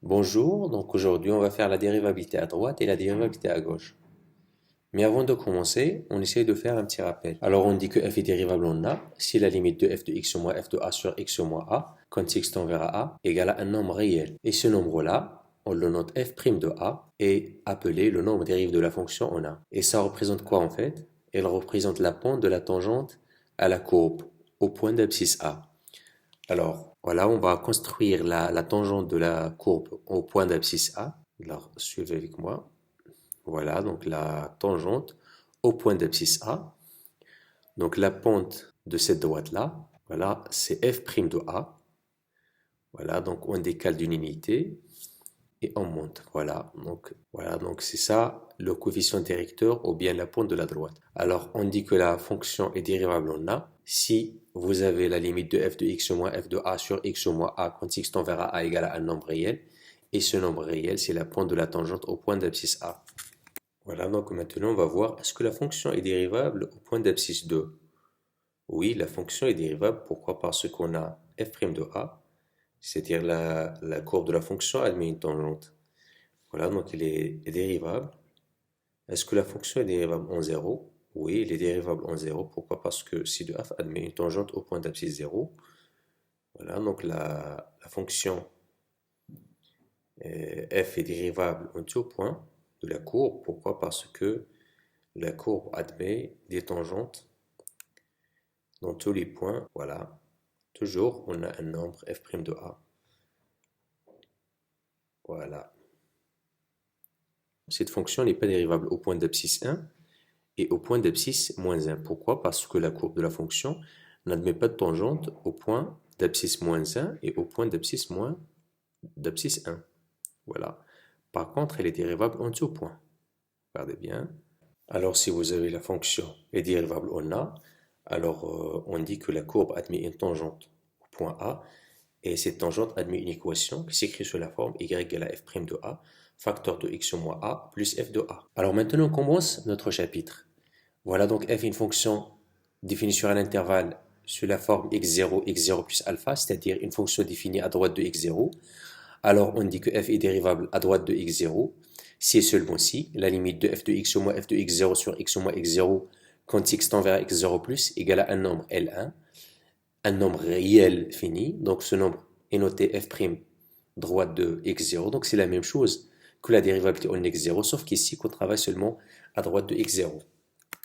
Bonjour, donc aujourd'hui on va faire la dérivabilité à droite et la dérivabilité à gauche. Mais avant de commencer, on essaye de faire un petit rappel. Alors on dit que f est dérivable en a si la limite de f de x au moins f de a sur x au moins a, quand x tend vers a, égale à un nombre réel. Et ce nombre-là, on le note f' de a est appelé le nombre dérivé de la fonction en a. Et ça représente quoi en fait? Elle représente la pente de la tangente à la courbe au point d'abscisse a. Alors, voilà, on va construire la tangente de la courbe au point d'abscisse A. Alors, suivez avec moi. Voilà, donc la tangente au point d'abscisse A. Donc, la pente de cette droite-là, voilà, c'est f' de A. Voilà, donc on décale d'une unité et on monte. Voilà, donc c'est ça le coefficient directeur ou bien la pente de la droite. Alors, on dit que la fonction est dérivable en A si vous avez la limite de f de x au moins f de a sur x au moins a quand x tend vers a égale à un nombre réel. Et ce nombre réel, c'est la pente de la tangente au point d'abscisse A. Voilà, donc maintenant on va voir, est-ce que la fonction est dérivable au point d'abscisse 2? Oui, la fonction est dérivable. Pourquoi? Parce qu'on a f' de a, c'est-à-dire la courbe de la fonction admet une tangente. Voilà, donc il est dérivable. Est-ce que la fonction est dérivable en 0? Oui, il est dérivable en 0. Pourquoi? Parce que si de f admet une tangente au point d'abscisse 0. Voilà, donc la fonction f est dérivable en tout point de la courbe. Pourquoi? Parce que la courbe admet des tangentes dans tous les points. Voilà, toujours on a un nombre f' de a. Voilà. Cette fonction n'est pas dérivable au point d'abscisse 1 et au point d'abscisse moins 1. Pourquoi? Parce que la courbe de la fonction n'admet pas de tangente au point d'abscisse moins 1 et au point d'abscisse moins d'abscisse 1. Voilà. Par contre, elle est dérivable en tout point. Regardez bien. Alors, si vous avez la fonction est dérivable en A, alors on dit que la courbe admet une tangente au point A et cette tangente admet une équation qui s'écrit sous la forme y égale à f' de A, facteur de x au moins A plus f de A. Alors maintenant, on commence notre chapitre. Voilà donc f est une fonction définie sur un intervalle sous la forme x0, x0 plus alpha, c'est-à-dire une fonction définie à droite de x0. Alors on dit que f est dérivable à droite de x0 si et seulement si la limite de f de x au moins f de x0 sur x au moins x0 quand x tend vers x0 plus égale à un nombre L1, un nombre réel fini. Donc ce nombre est noté f' droite de x0. Donc c'est la même chose que la dérivabilité en x0, sauf qu'ici qu'on travaille seulement à droite de x0.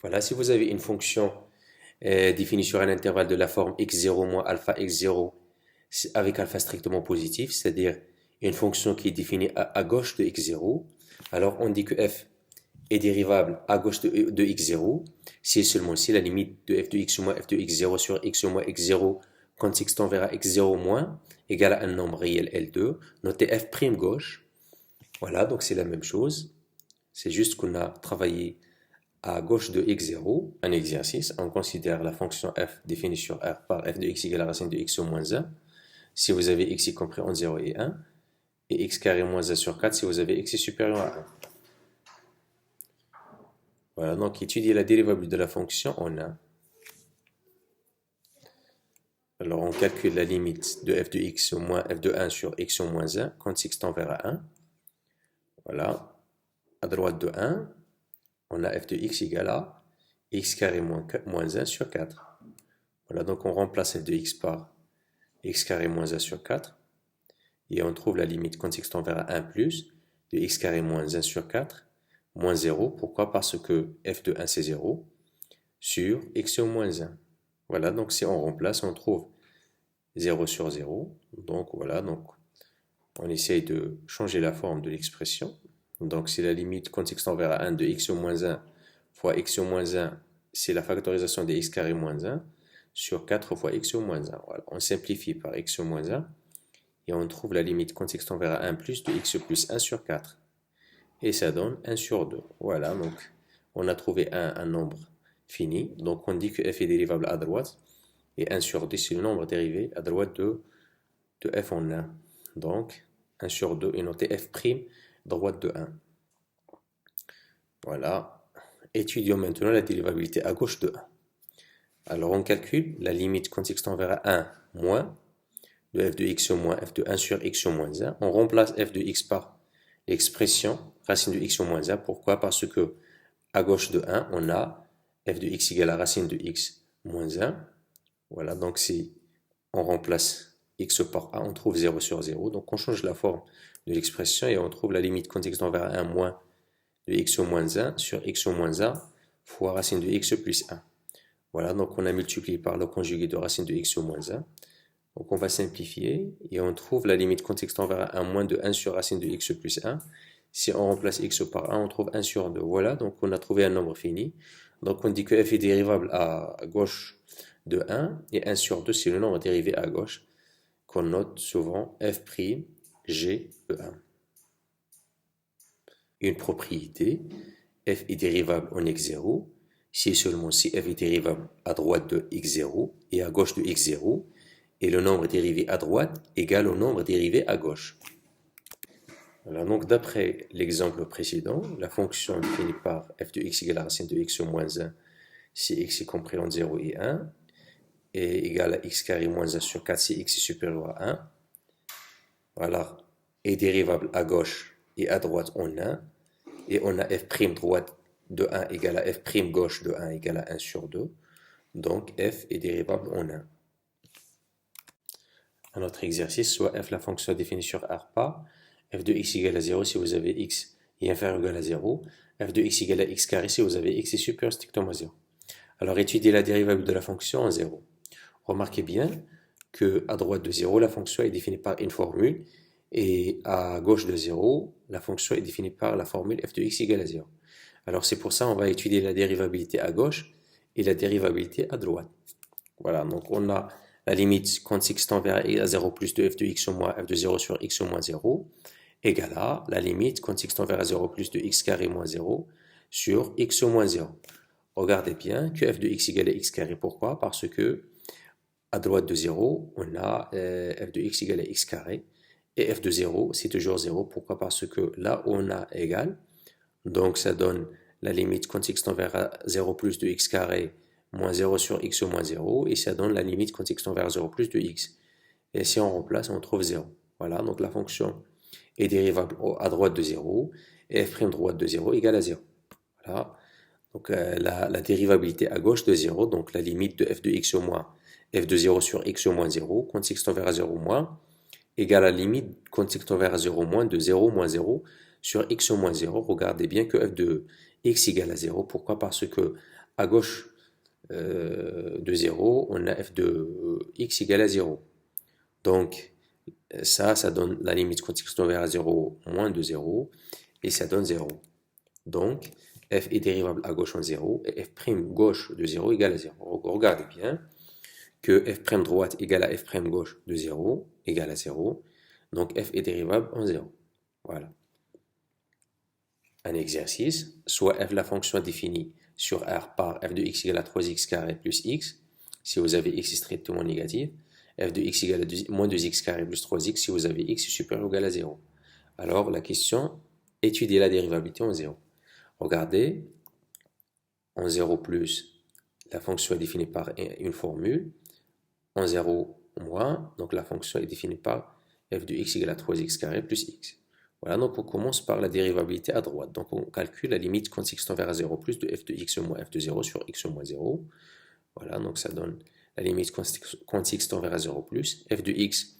Voilà, si vous avez une fonction définie sur un intervalle de la forme x0 moins alpha x0 avec alpha strictement positif, c'est-à-dire une fonction qui est définie à gauche de x0, alors on dit que f est dérivable à gauche de x0 si et seulement si la limite de f de x au moins f de x0 sur x au moins x0 quand x tend vers x0 moins égale à un nombre réel L2, notez f' gauche. Voilà, donc c'est la même chose. C'est juste qu'on a travaillé à gauche de x0, un exercice. On considère la fonction f définie sur R par f de x égale à la racine de x au moins 1. Si vous avez x y compris entre 0 et 1, et x carré moins 1 sur 4 si vous avez x est supérieur à 1. Voilà, donc étudier la dérivabilité de la fonction en 1. Alors on calcule la limite de f de x au moins f de 1 sur x au moins 1 quand x tend vers 1. Voilà, à droite de 1, on a f de x égale à x carré moins 1 sur 4. Voilà, donc on remplace f de x par x carré moins 1 sur 4. Et on trouve la limite quand x tend vers 1 plus de x carré moins 1 sur 4 moins 0. Pourquoi? Parce que f de 1 c'est 0 sur x au moins 1. Voilà, donc si on remplace, on trouve 0 sur 0. Donc voilà, donc on essaye de changer la forme de l'expression. Donc c'est la limite quand x tend vers 1 de x au moins 1 fois x au moins 1, c'est la factorisation de x carré moins 1 sur 4 fois x au moins 1. Voilà, on simplifie par x au moins 1 et on trouve la limite quand x tend vers 1 plus de x plus 1 sur 4. Et ça donne 1 sur 2. Voilà, donc on a trouvé un nombre fini. Donc on dit que f est dérivable à droite. Et 1 sur 2, c'est le nombre dérivé à droite de f en 1. Donc 1 sur 2 est noté f' droite de 1. Voilà. Étudions maintenant la dérivabilité à gauche de 1. Alors on calcule la limite quand x tend vers 1 moins de f de x au moins f de 1 sur x au moins 1. On remplace f de x par l'expression racine de x au moins 1. Pourquoi? Parce que à gauche de 1, on a f de x égale à racine de x moins 1. Voilà, donc si on remplace x par a, on trouve 0 sur 0. Donc on change la forme de l'expression et on trouve la limite quand x tend vers 1 moins de x au moins 1 sur x au moins 1 fois racine de x plus 1. Voilà, donc on a multiplié par le conjugué de racine de x au moins 1. Donc on va simplifier et on trouve la limite quand x tend vers 1 moins de 1 sur racine de x plus 1. Si on remplace x par 1, on trouve 1 sur 2. Voilà, donc on a trouvé un nombre fini. Donc on dit que f est dérivable à gauche de 1 et 1 sur 2, c'est le nombre dérivé à gauche qu'on note souvent f' g de 1. Une propriété, f est dérivable en x0 si et seulement si f est dérivable à droite de x0 et à gauche de x0 et le nombre dérivé à droite égale au nombre dérivé à gauche. Voilà, donc d'après l'exemple précédent, la fonction définie par f de x égale à racine de x au moins 1 si x est compris entre 0 et 1 est égal à x carré moins 1 sur 4 si x est supérieur à 1. Voilà, est dérivable à gauche et à droite en 1. Et on a f' droite de 1 égale à f' gauche de 1 égale à 1 sur 2. Donc f est dérivable en 1. Un autre exercice, soit f la fonction définie sur R par f de x égale à 0 si vous avez x est inférieur ou égal à 0, f de x égale à x carré si vous avez x est supérieur strictement à 0. Alors étudiez la dérivable de la fonction en 0. Remarquez bien que à droite de 0, la fonction est définie par une formule et à gauche de 0, la fonction est définie par la formule f de x égale à 0. Alors c'est pour ça qu'on va étudier la dérivabilité à gauche et la dérivabilité à droite. Voilà, donc on a la limite quand x tend vers à 0 plus de f de x au moins f de 0 sur x au moins 0 égale à la limite quand x tend vers à 0 plus de x carré moins 0 sur x au moins 0. Regardez bien que f de x égale à x carré. Pourquoi? Parce que à droite de 0, on a f de x égale à x carré. Et f de 0, c'est toujours 0. Pourquoi? Parce que là, on a égal. Donc, ça donne la limite quand x tend vers 0 plus de x carré moins 0 sur x au moins 0. Et ça donne la limite quand x tend vers 0 plus de x. Et si on remplace, on trouve 0. Voilà, donc la fonction est dérivable à droite de 0. Et f' droite de 0 égale à 0. Voilà. Donc, la dérivabilité à gauche de 0, donc la limite de f de x au moins f de 0 sur x au moins 0, quand x tend vers 0 moins, égale à la limite quand x tend vers 0 moins de 0 moins 0 sur x au moins 0. Regardez bien que f de x égale à 0. Pourquoi? Parce que à gauche de 0, on a f de x égale à 0. Donc, ça donne la limite quand x tend vers 0 moins de 0, et ça donne 0. Donc, f est dérivable à gauche en 0, et f' gauche de 0 égale à 0. Regardez bien que f' droite égale à f' gauche de 0 égale à 0. Donc, f est dérivable en 0. Voilà. Un exercice, soit f la fonction définie sur R par f de x égale à 3x carré plus x, si vous avez x strictement négatif, f de x égale à moins 2x carré plus 3x si vous avez x supérieur ou égal à 0. Alors, la question, étudiez la dérivabilité en 0. Regardez, en 0 plus, la fonction est définie par une formule. En 0 moins, donc la fonction est définie par f de x égale à 3x carré plus x. Voilà, donc on commence par la dérivabilité à droite. Donc on calcule la limite quand x tend vers 0 plus de f de x moins f de 0 sur x moins 0. Voilà, donc ça donne la limite quand x tend vers 0 plus f de x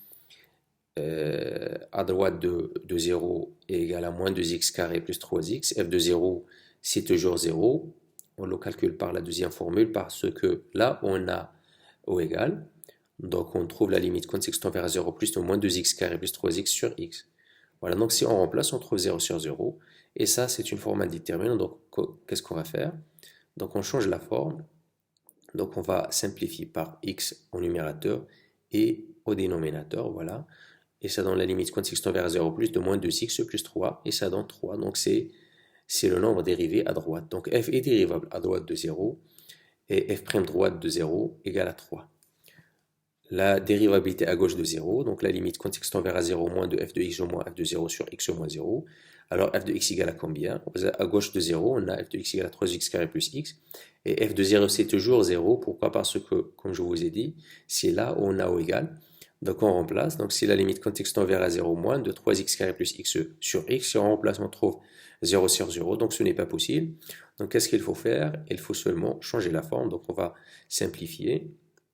à droite de 0 est égal à moins 2x carré plus 3x. F de 0, c'est toujours 0. On le calcule par la deuxième formule parce que là, on a au égal. Donc, on trouve la limite quand x tend vers 0 plus de moins 2x carré plus 3x sur x. Voilà, donc si on remplace, on trouve 0 sur 0. Et ça, c'est une forme indéterminée. Donc, qu'est-ce qu'on va faire? Donc, on change la forme. Donc, on va simplifier par x au numérateur et au dénominateur. Voilà. Et ça donne la limite quand x tend vers 0 plus de moins 2x plus 3. Et ça donne 3. Donc, c'est le nombre dérivé à droite. Donc, f est dérivable à droite de 0. Et f' droite de 0 égale à 3. La dérivabilité à gauche de 0, donc la limite quand x tend vers 0 moins de f de x au moins f de 0 sur x au moins 0. Alors f de x égale à combien? À gauche de 0, on a f de x égale à 3x carré plus x. Et f de 0, c'est toujours 0. Pourquoi? Parce que, comme je vous ai dit, c'est là où on a au égal. Donc on remplace, donc si la limite quand x tend vers 0 moins de 3x carré plus x sur x, si on remplace, on trouve 0 sur 0, donc ce n'est pas possible. Donc qu'est-ce qu'il faut faire? Il faut seulement changer la forme, donc on va simplifier,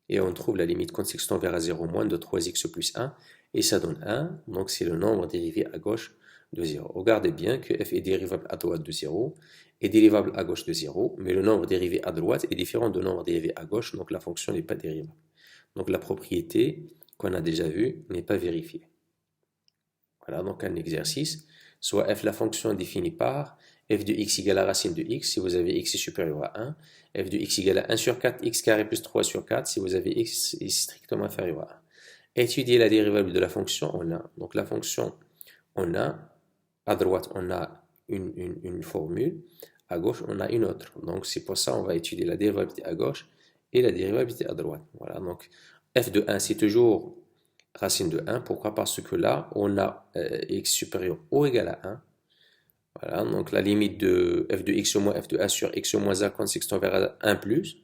et on trouve la limite quand x tend vers 0 moins de 3x plus 1, et ça donne 1, donc c'est le nombre dérivé à gauche de 0. Regardez bien que f est dérivable à droite de 0, est dérivable à gauche de 0, mais le nombre dérivé à droite est différent du nombre dérivé à gauche, donc la fonction n'est pas dérivable. Donc la propriété qu'on a déjà vue n'est pas vérifiée. Voilà, donc un exercice. Soit f, la fonction est définie par f de x égale à racine de x si vous avez x est supérieur à 1, f de x égale à 1 sur 4 x carré plus 3 sur 4 si vous avez x est strictement inférieur à 1. Étudier la dérivable de la fonction, on a. Donc la fonction, on a, à droite, on a une formule, à gauche, on a une autre. Donc c'est pour ça on va étudier la dérivabilité à gauche et la dérivabilité à droite. Voilà, donc f de 1, c'est toujours racine de 1. Pourquoi? Parce que là, on a x supérieur ou égal à 1. Voilà, donc la limite de f de x au moins f de 1 sur x au moins 1 quand x tend vers 1 plus.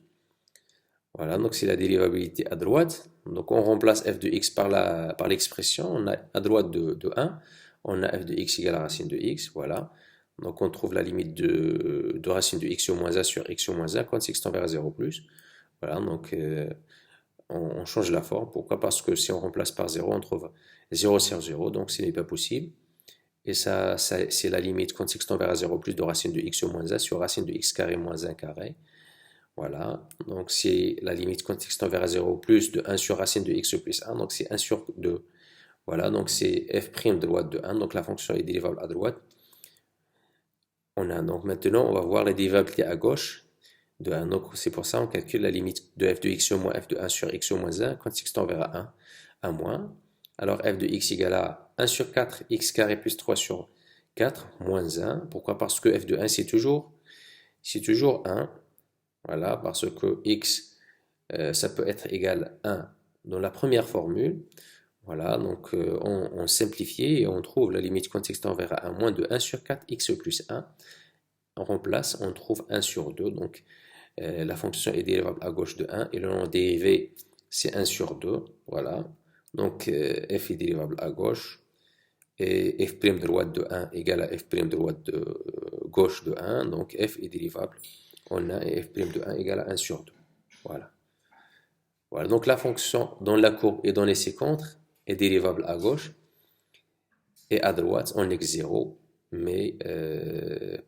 Voilà, donc c'est la dérivabilité à droite. Donc on remplace f de x par l'expression. On a à droite de 1, on a f de x égale à racine de x. Voilà. Donc on trouve la limite de racine de x au moins 1 sur x au moins 1 quand x tend vers 0 plus. Voilà, donc on change la forme. Pourquoi? Parce que si on remplace par 0, on trouve 0 sur 0, donc ce n'est pas possible. Et ça c'est la limite quand x tend vers 0 plus de racine de x au moins 1 sur racine de x carré moins 1 carré. Voilà, donc c'est la limite quand x tend vers 0 plus de 1 sur racine de x plus 1, donc c'est 1 sur 2. Voilà, donc c'est f' de droite de 1, donc la fonction est dérivable à droite. Donc maintenant, on va voir la dérivabilité à gauche de 1. Donc c'est pour ça qu'on calcule la limite de f de x au moins f de 1 sur x au moins 1 quand x tend vers 1, 1 moins. Alors f de x égale à 1 sur 4 x carré plus 3 sur 4 moins 1. Pourquoi? Parce que f de 1 c'est toujours 1. Voilà, parce que x, ça peut être égal à 1 dans la première formule. Voilà, donc on simplifie et on trouve la limite quand x tend vers 1 moins de 1 sur 4 x plus 1. On remplace, on trouve 1 sur 2. Donc la fonction est dérivable à gauche de 1 et le nombre dérivé c'est 1 sur 2. Voilà, donc f est dérivable à gauche et f' de droite de 1 égale à f' de droite de gauche de 1. Donc f est dérivable en 1 et f' de 1 égale à 1 sur 2. Voilà. Voilà, donc la fonction dans la courbe et dans les séquences est dérivable à gauche et à droite en x0, mais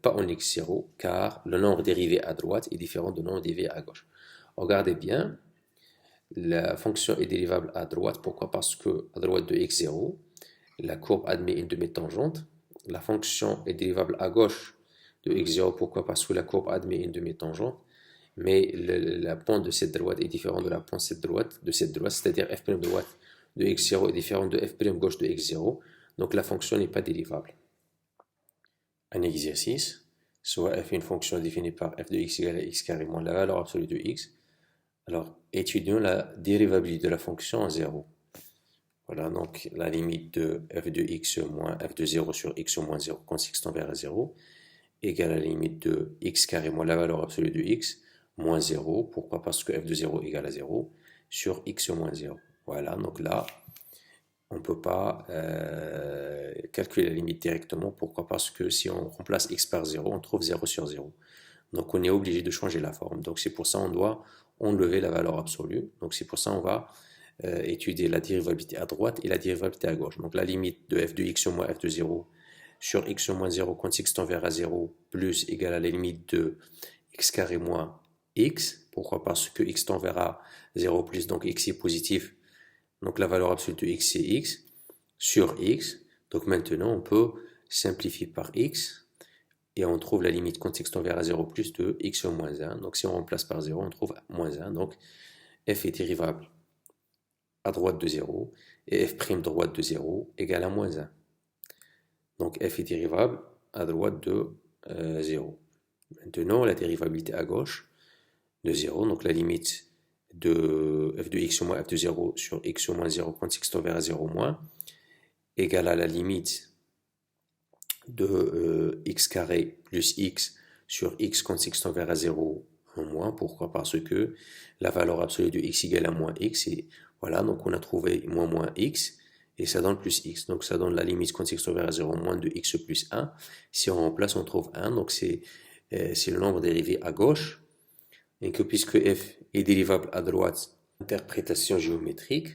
pas en x0 car le nombre dérivé à droite est différent du nombre dérivé à gauche. Regardez bien, la fonction est dérivable à droite. Pourquoi? Parce que à droite de x0, la courbe admet une demi-tangente. La fonction est dérivable à gauche de x0. Pourquoi? Parce que la courbe admet une demi-tangente. Mais la pente de cette droite est différente de la pente de cette droite, c'est-à-dire f' droite de x0 est différente de f' gauche de x0. Donc la fonction n'est pas dérivable. Un exercice, soit f est une fonction définie par f de x égale à x carré moins la valeur absolue de x. Alors étudions la dérivabilité de la fonction en 0. Voilà, donc la limite de f de x moins f de 0 sur x au moins 0 quand x tend vers 0 égale à la limite de x carré moins la valeur absolue de x moins 0. Pourquoi? Parce que f de 0 égale à 0 sur x moins 0. Voilà, donc là, on ne peut pas calculer la limite directement. Pourquoi? Parce que si on remplace x par 0, on trouve 0 sur 0. Donc on est obligé de changer la forme. Donc c'est pour ça qu'on doit enlever la valeur absolue. Donc c'est pour ça qu'on va étudier la dérivabilité à droite et la dérivabilité à gauche. Donc la limite de f de x au moins f de 0 sur x au moins 0 quand x tend vers 0 plus égale à la limite de x carré moins x. Pourquoi? Parce que x tend vers 0 plus, donc x est positif. Donc la valeur absolue de x c'est x sur x. Donc maintenant on peut simplifier par x et on trouve la limite quand x tend vers 0 plus de x au moins 1. Donc si on remplace par 0, on trouve moins 1. Donc f est dérivable à droite de 0 et f' droite de 0 égale à moins 1. Donc f est dérivable à droite de 0. Maintenant, la dérivabilité à gauche de 0, donc la limite de f de x au moins f de 0 sur x au moins 0 quand x tend vers 0 moins, égale à la limite de x carré plus x sur x quand x tend vers 0 en moins. Pourquoi? Parce que la valeur absolue de x égale à moins x. Et voilà, donc on a trouvé moins x. Et ça donne plus x. Donc ça donne la limite quand x tend vers 0 moins de x plus 1. Si on remplace, on trouve 1. Donc c'est le nombre dérivé à gauche. Et que puisque f est dérivable à droite, interprétation géométrique,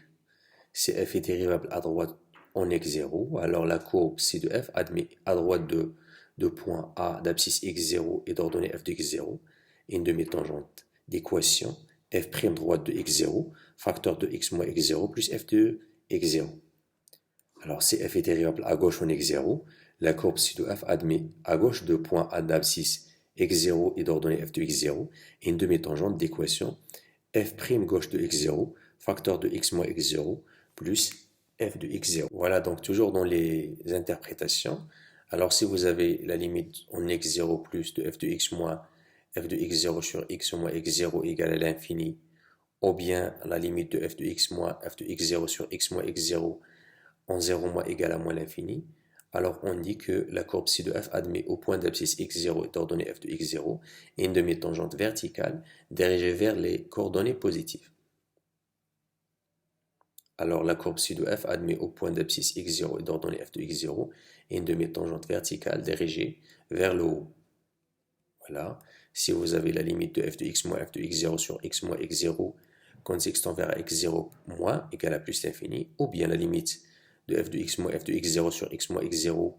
si f est dérivable à droite en x0, alors la courbe C de f admet à droite de point A d'abscisse x0 et d'ordonnée f de x0 et une demi-tangente d'équation f' droite de x0, facteur de x moins x0 plus f de x0. Alors si f est dérivable à gauche en x0, la courbe C de f admet à gauche de point A d'abscisse x0 et d'ordonnée f de x0 et une demi-tangente d'équation f' gauche de x0, facteur de x moins x0 plus f de x0. Voilà, donc toujours dans les interprétations. Alors si vous avez la limite en x0 plus de f de x moins f de x0 sur x moins x0 égale à l'infini, ou bien la limite de f de x moins f de x0 sur x moins x0 en 0 moins égale à moins l'infini, alors on dit que la courbe ci de f admet au point d'abscisse x0 est ordonnée f de x0 et une demi-tangente verticale dirigée vers les coordonnées positives. Alors la courbe ci de f admet au point d'abscisse x0 et d'ordonnée f de x0 et une demi-tangente verticale dirigée vers le haut. Voilà. Si vous avez la limite de f de x moins f de x0 sur x moins x0 quand x tend vers x0 moins égale à plus l'infini, ou bien la limite de f de x moins f de x0 sur x moins x0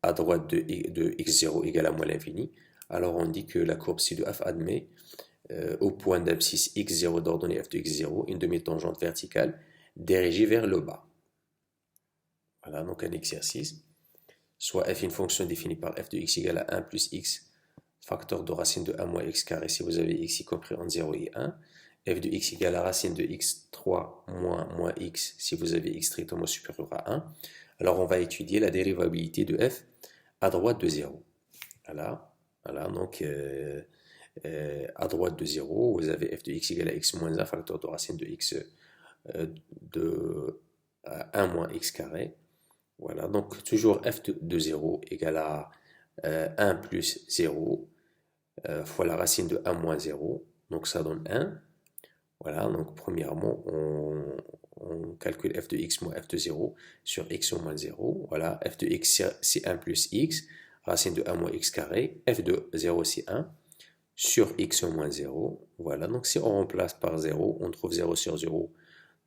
à droite de x0 égale à moins l'infini, alors on dit que la courbe ci de f admet au point d'abscisse x0 d'ordonnée f de x0 une demi-tangente verticale dirigée vers le bas. Voilà, donc un exercice. Soit f est une fonction définie par f de x égale à 1 plus x, facteur de racine de 1 moins x carré si vous avez x y compris entre 0 et 1. F de x égale à racine de x3 moins x si vous avez x strictement supérieur à 1. Alors on va étudier la dérivabilité de f à droite de 0. Voilà, donc à droite de 0, vous avez f de x égale à x moins 1, facteur de racine de x de 1 moins x carré. Voilà, donc toujours f de 0 égale à 1 plus 0 fois la racine de 1 moins 0, donc ça donne 1. Voilà, donc premièrement, on calcule f de x moins f de 0 sur x au moins 0. Voilà, f de x c'est 1 plus x, racine de 1 moins x carré, f de 0 c'est 1, sur x au moins 0. Voilà, donc si on remplace par 0, on trouve 0 sur 0,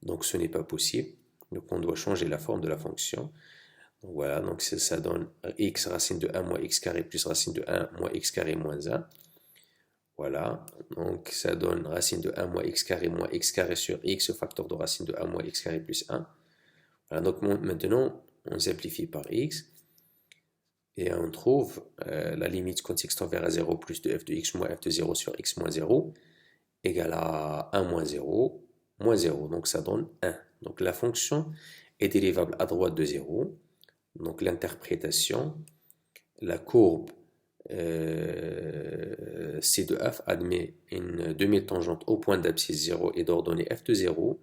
donc ce n'est pas possible. Donc on doit changer la forme de la fonction. Donc voilà, donc ça donne x racine de 1 moins x carré plus racine de 1 moins x carré moins 1. Voilà, donc ça donne racine de 1 moins x carré sur x, facteur de racine de 1 moins x carré plus 1. Voilà, donc maintenant, on simplifie par x. Et on trouve la limite quand x tend vers 0 plus de f de x moins f de 0 sur x moins 0 égale à 1 moins 0, moins 0. Donc ça donne 1. Donc la fonction est dérivable à droite de 0. Donc l'interprétation, la courbe C de f admet une demi-tangente au point d'abscisse 0 et d'ordonnée f de 0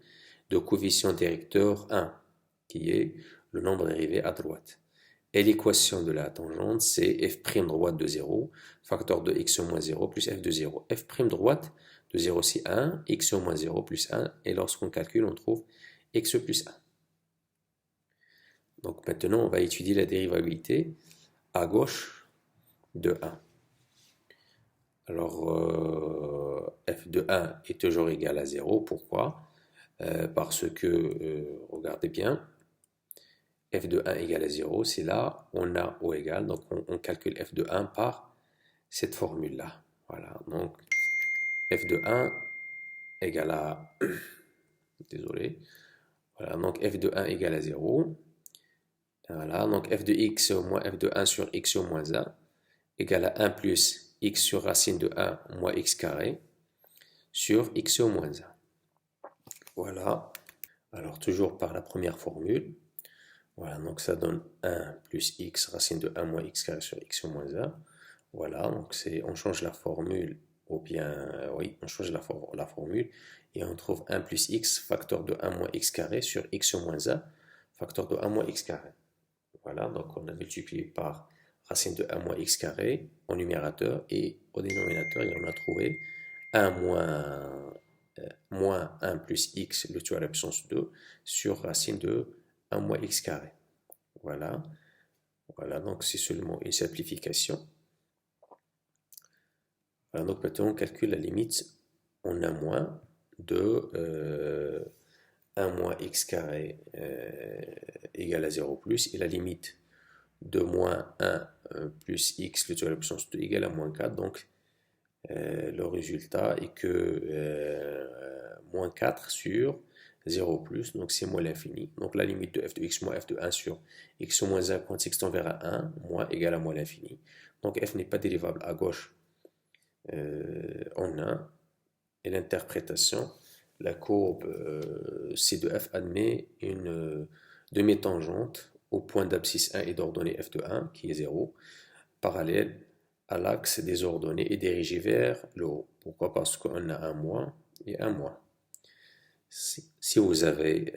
de coefficient directeur 1, qui est le nombre dérivé à droite. Et l'équation de la tangente, c'est f' droite de 0, facteur de x au moins 0 plus f de 0. F' droite de 0, c'est 1, x au moins 0 plus 1, et lorsqu'on calcule, on trouve x plus 1. Donc maintenant, on va étudier la dérivabilité à gauche de 1. Alors, f de 1 est toujours égal à 0. Pourquoi? Parce que, regardez bien, f de 1 égale à 0, c'est là, on a O égale, donc on calcule f de 1 par cette formule-là. Voilà, donc f de 1 égale à... Désolé. Voilà, donc f de 1 égale à 0. Voilà, donc f de x moins f de 1 sur x au moins 1 égale à 1 plus x sur racine de 1 moins x carré sur x au moins 1. Voilà. Alors, toujours par la première formule. Voilà, donc ça donne 1 plus x racine de 1 moins x carré sur x au moins 1. Voilà, donc on change la formule, ou bien, oui, on change la formule, et on trouve 1 plus x facteur de 1 moins x carré sur x au moins 1, facteur de 1 moins x carré. Voilà, donc on a multiplié par racine de 1 moins x carré au numérateur, et au dénominateur, on a trouvé 1 moins 1 plus x, le tout à la puissance 2, sur racine de 1 moins x carré. Voilà. Voilà, donc c'est seulement une simplification. Voilà, donc maintenant on calcule la limite en 1 moins de 1 moins x carré égale à 0 plus, et la limite de moins 1 plus x, le tout à la puissance 2 égale à moins 4. Donc le résultat est que moins 4 sur 0 plus, donc c'est moins l'infini. Donc la limite de f de x moins f de 1 sur x au moins 1 quand x tend vers 1, moins égale à moins l'infini. Donc f n'est pas dérivable à gauche en 1. Et l'interprétation, la courbe C de f admet une demi-tangente au point d'abscisse 1 et d'ordonnée f de 1, qui est 0, parallèle à l'axe des ordonnées et dirigée vers le haut. Pourquoi? Parce qu'on a un moins et un moins. Si vous avez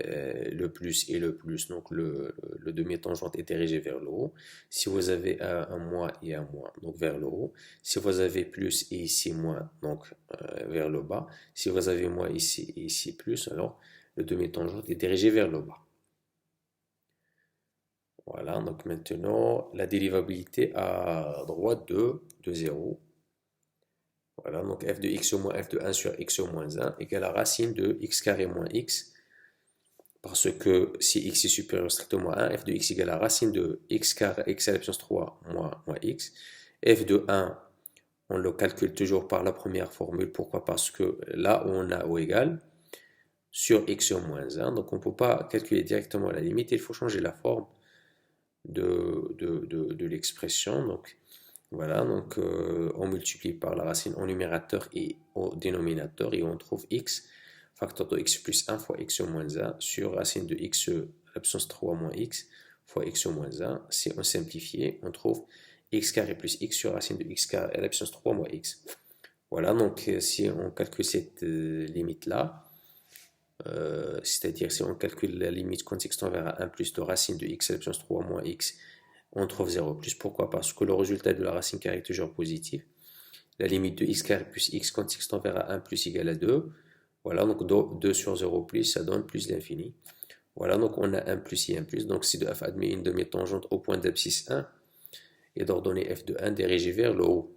le plus et le plus, donc le demi-tangente est dirigé vers le haut. Si vous avez un moins et un moins, donc vers le haut. Si vous avez plus et ici moins, donc vers le bas. Si vous avez moins ici et ici plus, alors le demi-tangente est dirigé vers le bas. Voilà, donc maintenant la dérivabilité à droite de 0. Voilà, donc f de x au moins f de 1 sur x au moins 1 égale à racine de x carré moins x. Parce que si x est supérieur strictement à 1, f de x égale à racine de x carré x à la puissance 3 moins x. F de 1, on le calcule toujours par la première formule. Pourquoi? Parce que là, on a O égale sur x au moins 1. Donc on ne peut pas calculer directement la limite. Il faut changer la forme de l'expression. Donc voilà, donc on multiplie par la racine au numérateur et au dénominateur et on trouve x, facteur de x plus 1 fois x au moins 1 sur racine de x à la puissance 3 moins x fois x au moins 1. Si on simplifie, on trouve x carré plus x sur racine de x carré à la puissance 3 moins x. Voilà, donc si on calcule cette limite-là, c'est-à-dire si on calcule la limite quand x tend vers 1 plus de racine de x à la puissance 3 moins x, on trouve 0 plus. Pourquoi? Parce que le résultat de la racine carrée est toujours positif. La limite de x carré plus x quand x tend vers 1 plus égale à 2. Voilà, donc 2 sur 0 plus, ça donne plus l'infini. Voilà, donc on a 1 plus et 1 plus. Donc si de f admet une demi-tangente au point d'abscisse 1 et d'ordonnée f de 1 dirigée vers le haut.